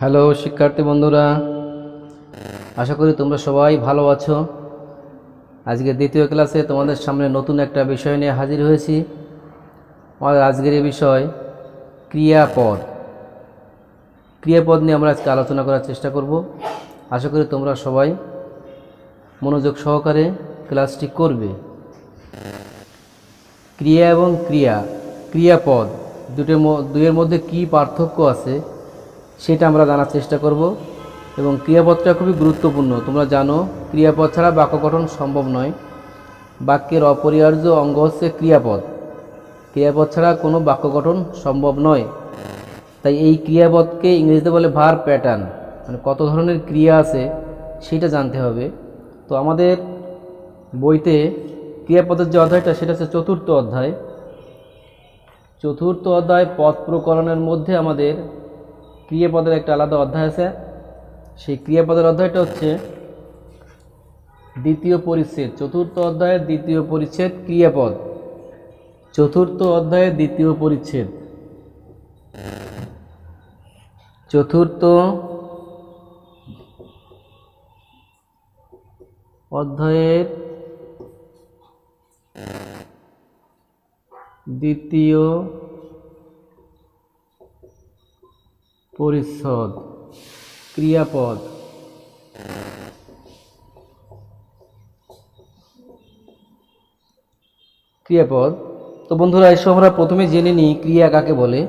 Hello শিক্ষার্থী বন্ধুরা, আশা করি তোমরা সবাই ভালো আছো। আজকে দ্বিতীয় ক্লাসে তোমাদের সামনে নতুন একটা বিষয় নিয়ে হাজির হয়েছি। আমাদের আজকের এই বিষয় ক্রিয়াপদ। ক্রিয়াপদ নিয়ে আমরা আজকে আলোচনা করার চেষ্টা করব। আশা করি তোমরা সবাই মনোযোগ সহকারে ক্লাসটি করবে। ক্রিয়া এবং ক্রিয়াপদ দুইয়ের মধ্যে কী পার্থক্য আছে সেটা আমরা জানার চেষ্টা করব। এবং ক্রিয়াপদটা খুবই গুরুত্বপূর্ণ। তোমরা জানো ক্রিয়াপদ ছাড়া বাক্য গঠন সম্ভব নয়। বাক্যের অপরিহার্য অঙ্গ হচ্ছে ক্রিয়াপদ। ক্রিয়াপদ ছাড়া কোনো বাক্য গঠন সম্ভব নয়। তাই এই ক্রিয়াপদকে ইংরেজিতে বলে ভার্ব প্যাটার্ন, মানে কত ধরনের ক্রিয়া আছে সেটা জানতে হবে। তো আমাদের বইতে ক্রিয়াপদের যে অধ্যায়টা সেটা হচ্ছে চতুর্থ অধ্যায়। চতুর্থ অধ্যায় পদ প্রকরণের মধ্যে আমাদের ক্রিয়াপদের একটা আলাদা অধ্যায় আছে। সেই ক্রিয়াপদের অধ্যায়টা হচ্ছে দ্বিতীয় পরিচ্ছেদ। চতুর্থ অধ্যায়ের দ্বিতীয় পরিচ্ছেদ ক্রিয়াপদ। চতুর্থ অধ্যায়ের দ্বিতীয় পরিচ্ছেদ, চতুর্থ অধ্যায়ের দ্বিতীয় পরিচ্ছদ ক্রিয়াপদ। ক্রিয়াপদ। তো বন্ধুরা, এসব আমরা প্রথমে জেনে নিই ক্রিয়া কাকে বলে।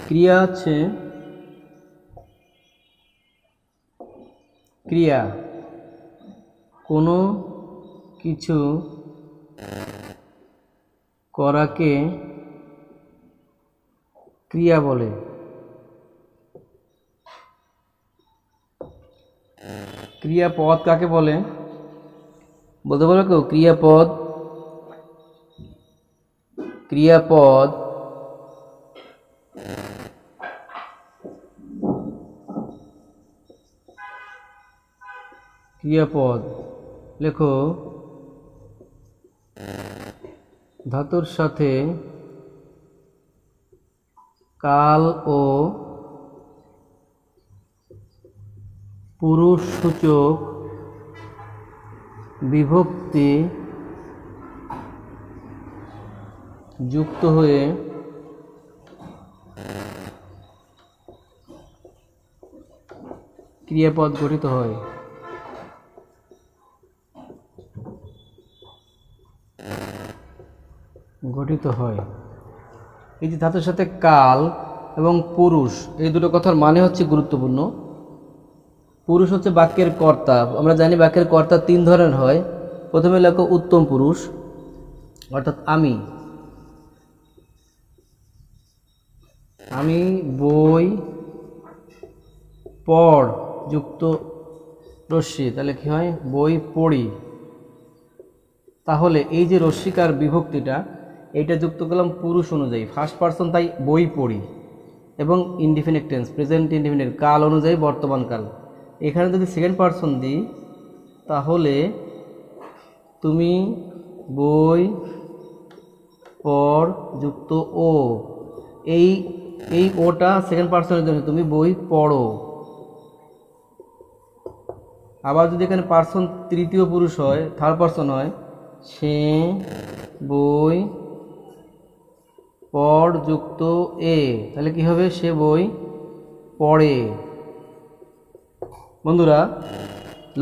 ক্রিয়া হচ্ছে ক্রিয়া কোনো কিছু করাকে ক্রিয়া বলে। ক্রিয়াপদ কাকে বলে বলতে পারো কেউ? ক্রিয়াপদ ক্রিয়াপদ ক্রিয়াপদ লেখো ধাতুর সাথে কাল ও পুরুষসূচক বিভক্তি যুক্ত হয়ে ক্রিয়াপদ গঠিত হয়। এই যে ধাতুর সাথে কাল এবং পুরুষ, এই দুটো কথার মানে হচ্ছে গুরুত্বপূর্ণ। পুরুষ হচ্ছে বাক্যের কর্তা। আমরা জানি বাক্যের কর্তা তিন ধরনের হয়। প্রথমে লেখো উত্তম পুরুষ, অর্থাৎ আমি। বই পড় যুক্ত রশ্মি, তাহলে কি হয়? বই পড়ি। তাহলে এই যে রশ্মিকার বিভক্তিটা, এইটা যুক্ত করলাম পুরুষ অনুযায়ী, ফার্স্ট পারসন, তাই বই পড়ি। এবং ইনডিফিনিট টেন্স, প্রেজেন্ট ইনডিফিনিট, কাল অনুযায়ী বর্তমান কাল। এখানে যদি সেকেন্ড পারসন দিই তাহলে তুমি বই পড় যুক্ত ও, এই ওটা সেকেন্ড পারসনের জন্য, তুমি বই পড়ো। আবার যদি এখানে পারসন তৃতীয় পুরুষ হয়, থার্ড পারসন হয়, সে বই পড় যুক্ত এ, তাহলে কি হবে? সে বই পড়ে। বন্ধুরা,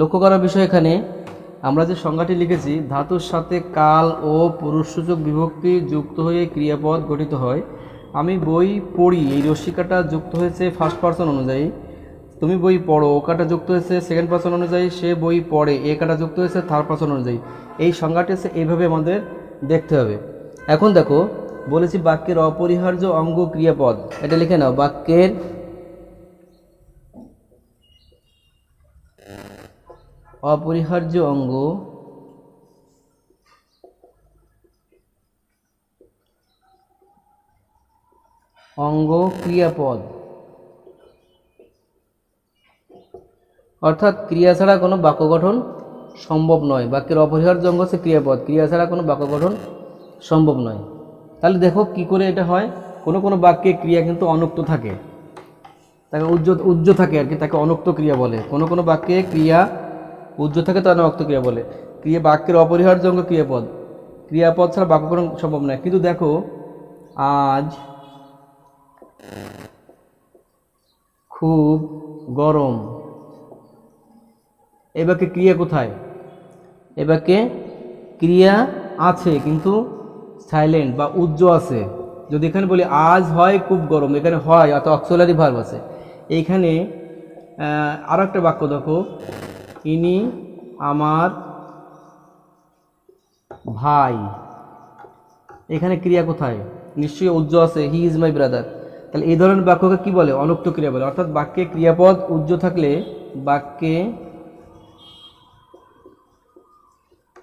লক্ষ্য করার বিষয় এখানে আমরা যে সংজ্ঞাটি লিখেছি, ধাতুর সাথে কাল ও পুরুষসূচক বিভক্তি যুক্ত হয়ে ক্রিয়াপদ গঠিত হয়। আমি বই পড়ি, এই রশ্মিকাটা যুক্ত হয়েছে ফার্স্ট পারসন অনুযায়ী। তুমি বই পড়ো, ও কাটা যুক্ত হয়েছে সেকেন্ড পারসন অনুযায়ী। সে বই পড়ে, এ কাটা যুক্ত হয়েছে থার্ড পারসন অনুযায়ী। এই সংজ্ঞাটি হচ্ছে এইভাবে আমাদের দেখতে হবে। এখন দেখো, বলেছি বাক্যের অপরিহার্য অঙ্গ ক্রিয়াপদ। এটা লিখে নাও, বাক্যের অপরিহার্য অঙ্গ ক্রিয়াপদ, অর্থাৎ ক্রিয়া ছাড়া কোনো বাক্য গঠন সম্ভব নয়। বাক্যের অপরিহার্য অঙ্গ হচ্ছে ক্রিয়াপদ, ক্রিয়া ছাড়া কোনো বাক্য গঠন সম্ভব নয়। তাহলে দেখো কি করে এটা হয়। কোনো কোনো বাক্যে ক্রিয়া কিন্তু অনুক্ত থাকে। তাকে উজ্জ্ব থাকে আর কি, তাকে অনুক্ত ক্রিয়া বলে। কোনো কোনো বাক্যে ক্রিয়া উজ্জ্ব থাকে তার অনুক্ত ক্রিয়া বলে। ক্রিয়া বাক্যের অপরিহার্য অঙ্গ ক্রিয়াপদ, ক্রিয়াপদ ছাড়া বাক্যকরণ সম্ভব নয়। কিন্তু দেখো, আজ খুব গরম, এ বাক্যে ক্রিয়া কোথায়? এ বাক্যে ক্রিয়া আছে কিন্তু সাইলেন্ট বা উজ্জ্ব আছে। যদি এখানে বলি আজ হয় খুব গরম, এখানে হয় অর্থাৎ অক্সিলারি ভার্ব আছে। এইখানে আরও একটা বাক্য দেখো, ইনি আমার ভাই, এখানে ক্রিয়া কোথায়? নিশ্চয়ই উজ্জ্ব আছে, হি ইজ মাই ব্রাদার। তাহলে এই ধরনের বাক্যকে কি বলে? অনুক্ত ক্রিয়া বলে। অর্থাৎ বাক্যে ক্রিয়াপদ উজ্জ্ব থাকলে, বাক্যে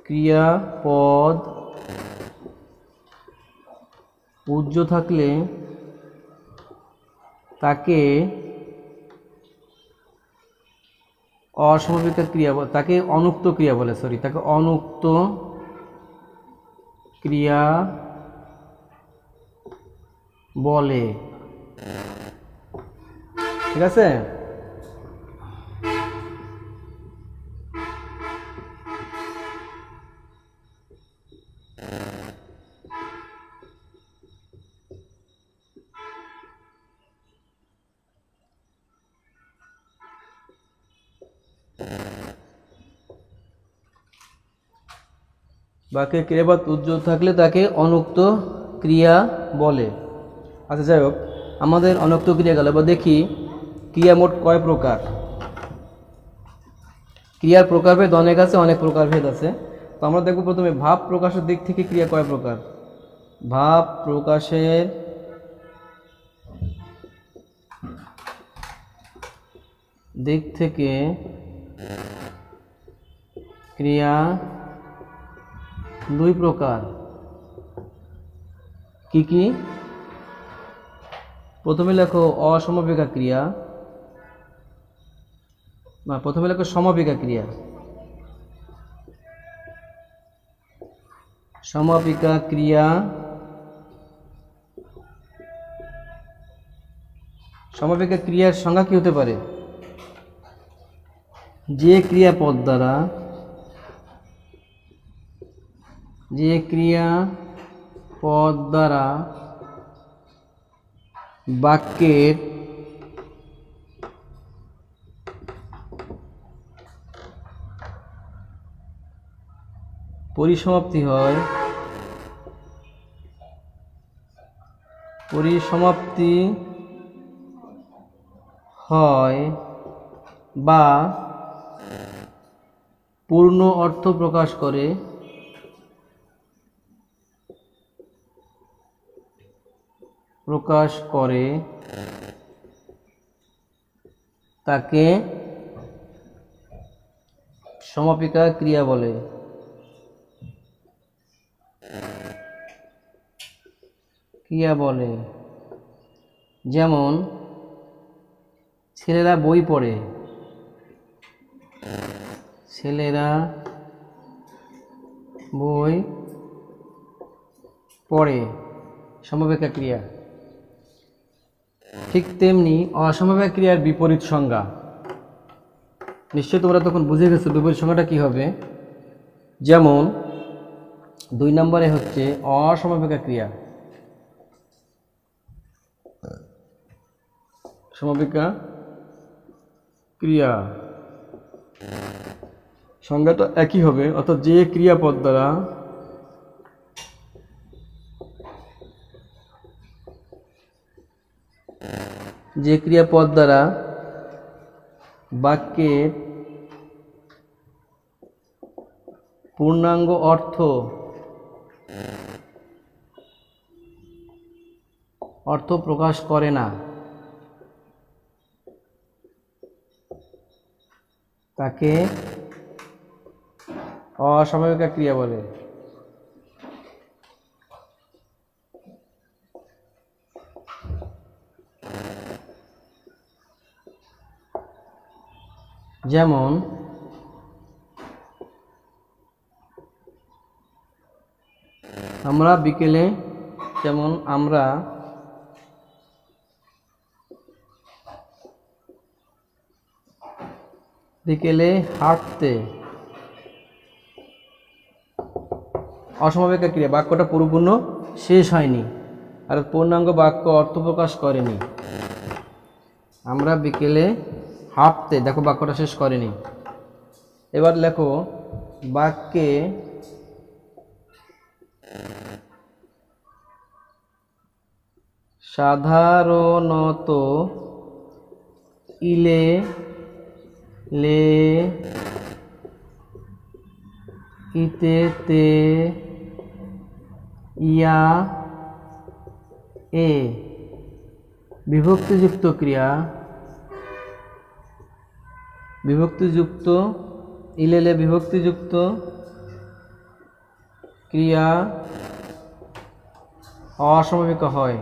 ক্রিয়াপদ উজ্জ্ব থাকলে তাকে অসমাপিকা ক্রিয়া বলে, তাকে অনুক্ত ক্রিয়া বলে, তাকে অনুক্ত ক্রিয়া বলে। ঠিক আছে? বাক্যে ক্রিয়াপদ উজ্জ্বল থাকলে তাকে অনুক্ত ক্রিয়া বলে। আচ্ছা, যাই হোক, আমাদের অনুক্ত ক্রিয়া গেল। এবার দেখি ক্রিয়া মোট কয় প্রকার। ক্রিয়ার প্রকারভেদ অনেক আছে, অনেক প্রকারভেদ আছে। তো আমরা দেখব প্রথমে ভাব প্রকাশের দিক থেকে ক্রিয়া কয় প্রকার। ভাব প্রকাশের দিক থেকে ক্রিয়া দুই প্রকার। কি কি? প্রথমে লেখো অসমাপিকা ক্রিয়া, না প্রথমে লেখো সমাপিকা ক্রিয়া। সমাপিকা ক্রিয়া, সমাপিকা ক্রিয়ার সংজ্ঞা কি হতে পারে? যে ক্রিয়াপদ দ্বারা, যে ক্রিয়াপদ দ্বারা বাক্যের পরিসমাপ্তি হয়, পরিসমাপ্তি হয় বা পূর্ণ অর্থ প্রকাশ করে, তাকে সমাপিকা ক্রিয়া বলে। যেমন ছেলেরা বই পড়ে, ছেলেরা বই পড়ে, সমাপিকা ক্রিয়া। ঠিক তেমনি অসমাপিকা ক্রিয়ার বিপরীত সংজ্ঞা। নিশ্চয়ই তোমরা তখন বুঝে গেছো বিপরীত সংজ্ঞাটা কি হবে। যেমন 2 নম্বরে হচ্ছে অসমাপিকা ক্রিয়া। সমাপিকা ক্রিয়া সংজ্ঞাটা একই হবে, অর্থাৎ যে ক্রিয়াপদ দ্বারা বাক্যের পূর্ণাঙ্গ অর্থ প্রকাশ করে না, তাকে অসমাপিকা ক্রিয়া বলে। যেমন আমরা বিকেলে, বিকেলে হাঁটতে। অসমাপিকা ক্রিয়া, বাক্যটা পরিপূর্ণ শেষ হয়নি, আর পূর্ণাঙ্গ বাক্য অর্থ প্রকাশ করেনি। আমরা বিকেলে হাঁটতে, দেখো বাক্যটা শেষ করেনি। এবার লেখো বাক্যে সাধারণত ইলে, লে, ইতে, তে, ইয়া, এ বিভক্তিযুক্ত ক্রিয়া, বিভক্তিযুক্ত ইলেলে বিভক্তিযুক্ত ক্রিয়া অসমাপিক হয়।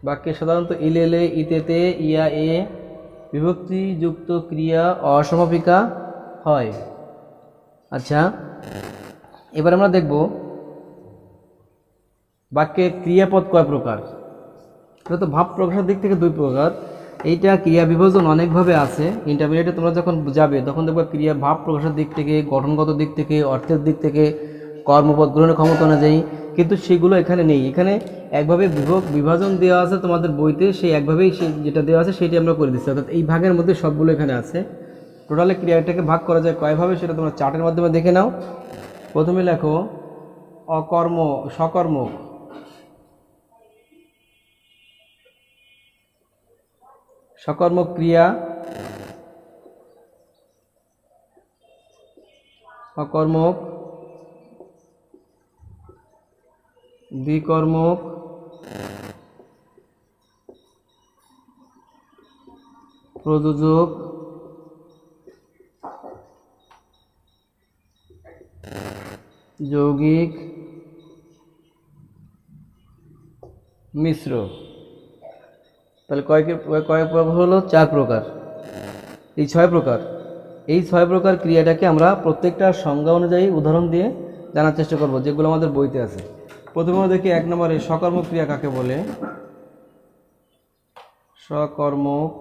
বাক্যে সাধারণত ইলেলে, ইতেতে, ইয়া, এ বিভক্তিযুক্ত ক্রিয়া অসমাপিকা হয়। আচ্ছা, এবার আমরা দেখব বাক্যে ক্রিয়াপদ কয় প্রকার। এটা তো ভাব প্রকাশের দিক থেকে দুই প্রকার। এইটা ক্রিয়া বিভাজন অনেকভাবে আছে। ইন্টারমিডিয়েটে তোমরা যখন যাবে তখন দেখবে ক্রিয়া ভাব প্রকাশের দিক থেকে, গঠনগত দিক থেকে, অর্থের দিক থেকে, কর্মপদ গ্রহণের ক্ষমতা অনুযায়ী, কিন্তু সেগুলো এখানে নেই। এখানে একভাবে বিভাজন দেওয়া আছে তোমাদের বইতে, সেই একভাবেই যেটা দেওয়া আছে সেটি আমরা করে দিচ্ছি, অর্থাৎ এই ভাগের মধ্যে সবগুলো এখানে আছে। টোটালে ক্রিয়াটাকে ভাগ করা যায় কয়ভাবে সেটা তোমরা চার্টের মাধ্যমে দেখে নাও। প্রথমে লেখো অকর্ম, সকর্মক, সকর্মক ক্রিয়া, অকর্মক, দ্বিকর্মক, প্রযোজক, যৌগিক, মিশ্র। তাহলে কয় প্রকার হলো? 4 প্রকার। এই 6 প্রকার, এই 6 প্রকার ক্রিয়াটাকে আমরা প্রত্যেকটা সংজ্ঞা অনুযায়ী উদাহরণ দিয়ে জানার চেষ্টা করব, যেগুলো আমাদের বইতে আছে। প্রথমে দেখি 1 নম্বরে সকর্মক ক্রিয়া কাকে বলে। সকর্মক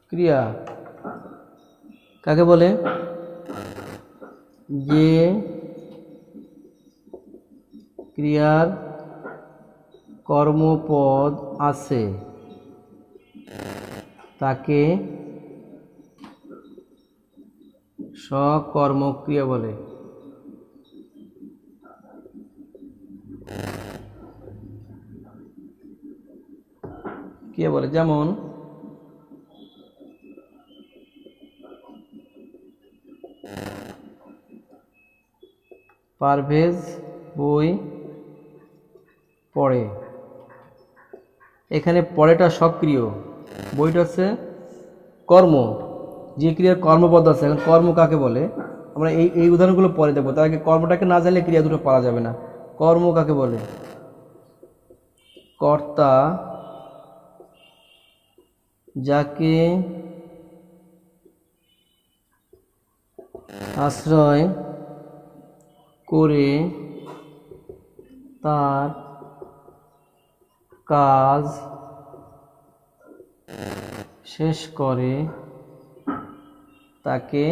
ক্রিয়া কাকে বলে? যে ক্রিয়ার কর্মপদ আছে তাকে সকর্মক ক্রিয়া বলে। যেমন পারভেজ বই পড়ে, এখানে পড়েটা সক্রিয়, বইটা হচ্ছে কর্ম, যে ক্রিয়ার কর্মপদ আছে। এখন কর্ম কাকে বলে আমরা এই উদাহরণগুলো পরে দেখবো। তার আগে কর্মটাকে না জানলে ক্রিয়া দুটো পারা যাবে না। কর্ম কাকে বলে? কর্তা যাকে আশ্রয় করে তার কাজ শেষ করে তাকে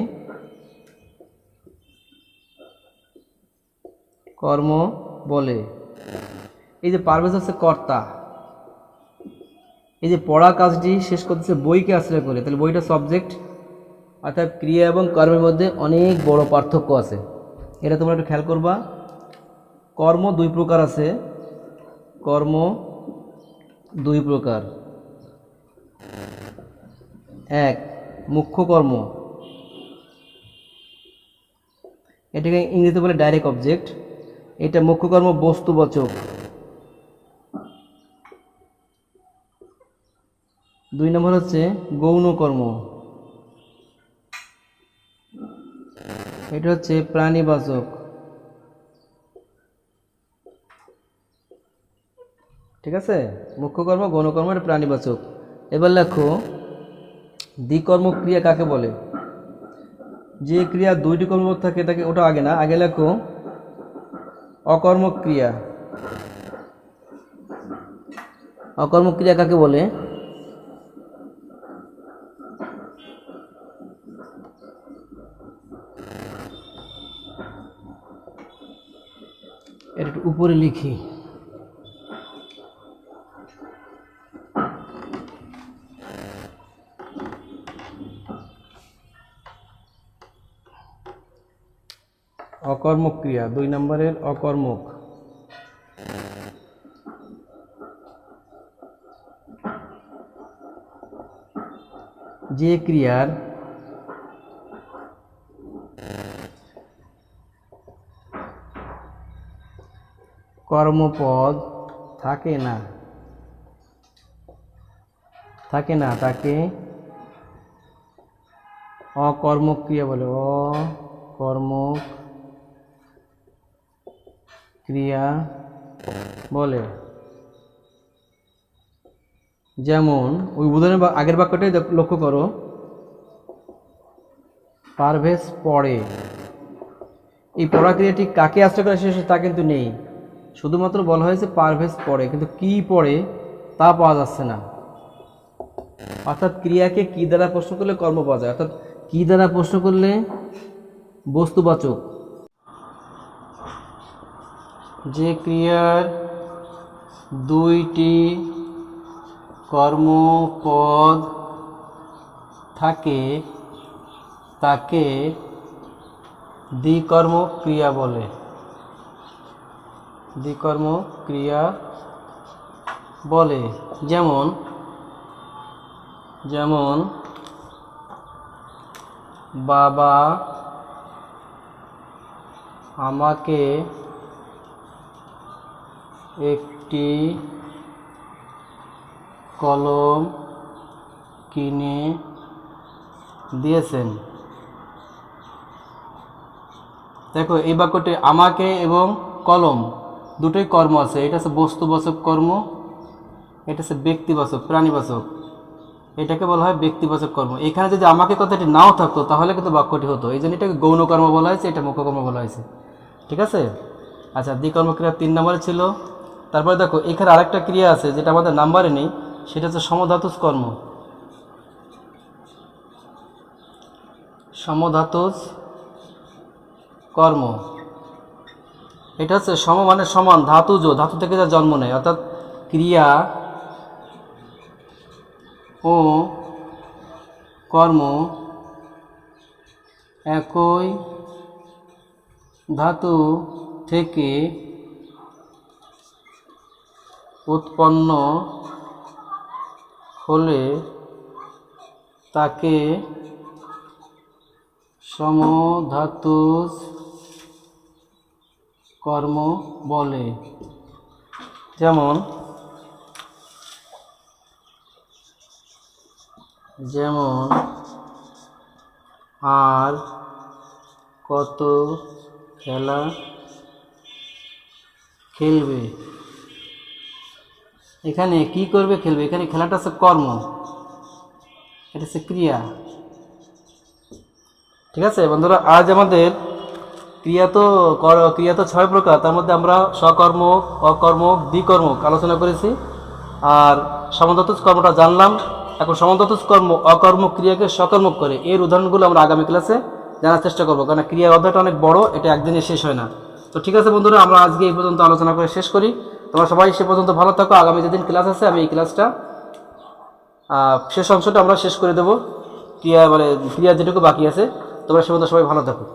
কর্ম বলে। এই যে পারভেজ হচ্ছে কর্তা, এই যে পড়া কাজটি শেষ করতেছে বইকে আশ্রয় করে, তাহলে বইটা সাবজেক্ট। অর্থাৎ ক্রিয়া এবং কর্মের মধ্যে অনেক বড় পার্থক্য আছে, এটা তোমরা একটু খেয়াল করবা। কর্ম 2 প্রকার আছে, কর্ম 2 প্রকার। 1 মুখ্য কর্ম, এটাকে ইংরেজিতে বলে ডাইরেক্ট অবজেক্ট। এটা মুখ্য কর্ম বস্তুবাচক। 2 নম্বর হচ্ছে গৌণ কর্ম, এটা হচ্ছে প্রাণীবাচক। ঠিক আছে, মুখ্য কর্ম, গৌণ কর্ম, এটা প্রাণীবাচক। এবার লেখো দ্বিকর্মক ক্রিয়া কাকে বলে? যে ক্রিয়া 2টি কর্মপদ থাকে তাকে, ওটা আগে না, আগে লেখো অকর্মক ক্রিয়া। অকর্মক ক্রিয়া কাকে বলে? এর একটু উপরে লিখি। অকর্মক ক্রিয়া 2 নম্বরের অকর্মক। যে ক্রিয়ার কর্মপদ থাকে না তাকে অকর্মক ক্রিয়া বলে। অকর্মক ক্রিয়া বলে। যেমন ওই উদাহরণের আগের বাক্যটাই লক্ষ্য করো, পারভেজ পড়ে। এই পড়া ক্রিয়াটি কাকে আশ্রয় করে শেষে তা কিন্তু নেই, শুধুমাত্র বলা হয়েছে পারভেজ পড়ে, কিন্তু কি পড়ে তা পাওয়া যাচ্ছে না। অর্থাৎ ক্রিয়াকে কি দ্বারা প্রশ্ন করলে কর্ম পাওয়া যায়, অর্থাৎ কি দ্বারা প্রশ্ন করলে বস্তুবাচক। যে ক্রিয়ার 2টি কর্মপদ থাকে তাকে দ্বিকর্মক ক্রিয়া বলে। দ্বিকর্মক ক্রিয়া বলে। যেমন বাবা আমাকে একটি কলম কিনে দিয়েছেন। দেখো এই বাক্যটি আমাকে এবং কলম দুটোই কর্ম আছে। এটা হচ্ছে বস্তুবাচক কর্ম, এটা হচ্ছে ব্যক্তিবাচক প্রাণীবাচক, এটাকে বলা হয় ব্যক্তিবাচক কর্ম। এখানে যদি আমাকে কথাটি নাও থাকতো তাহলে কিন্তু বাক্যটি হতো, এই জন্য এটাকে গৌণ কর্ম বলা হয়েছে, এটা মুখ্য কর্ম বলা হয়েছে। ঠিক আছে। আচ্ছা, দ্বিকর্ম ক্রিয়া 3 নম্বরে ছিল। তারপরে দেখো এখানে আরেকটা ক্রিয়া আছে যেটা আমাদের নাম্বারে নেই, সেটা হচ্ছে সমধাতুজ কর্ম। সমধাতুজ কর্ম এটা হচ্ছে সম মানে সমান, ধাতুজ, ধাতু থেকে যা জন্ম নেয়, অর্থাৎ ক্রিয়া ও কর্ম একই ধাতু থেকে উৎপন্ন হলে তাকে সমধাতুজ কর্ম বলে। যেমন আর কত খেলা খেলবে। এখানে কি করবে? খেলবে। এখানে খেলাটা হচ্ছে কর্ম, এটা হচ্ছে ক্রিয়া। ঠিক আছে বন্ধুরা, আজ আমাদের ক্রিয়া তো 6 প্রকার, তার মধ্যে আমরা সকর্মক, অকর্মক, দ্বিকর্মক আলোচনা করেছি, আর সমধাতুজ কর্মটা জানলাম। এখন সমধাতুজ কর্ম অকর্মক ক্রিয়াকে সকর্মক করে, এর উদাহরণগুলো আমরা আগামী ক্লাসে জানার চেষ্টা করবো, কারণ ক্রিয়া অধ্যায়টা অনেক বড়, এটা একদিনে শেষ হয় না। তো ঠিক আছে বন্ধুরা, আমরা আজকে এই পর্যন্ত আলোচনা করে শেষ করি। তোমরা সবাই সে পর্যন্ত ভালো থাকো। আগামী যেদিন ক্লাস আছে আমি এই ক্লাসটা শেষ অংশটা আমরা শেষ করে দেবো, ক্রিয়া যেটুকু বাকি আছে। তোমরা সে পর্যন্ত সবাই ভালো থাকো।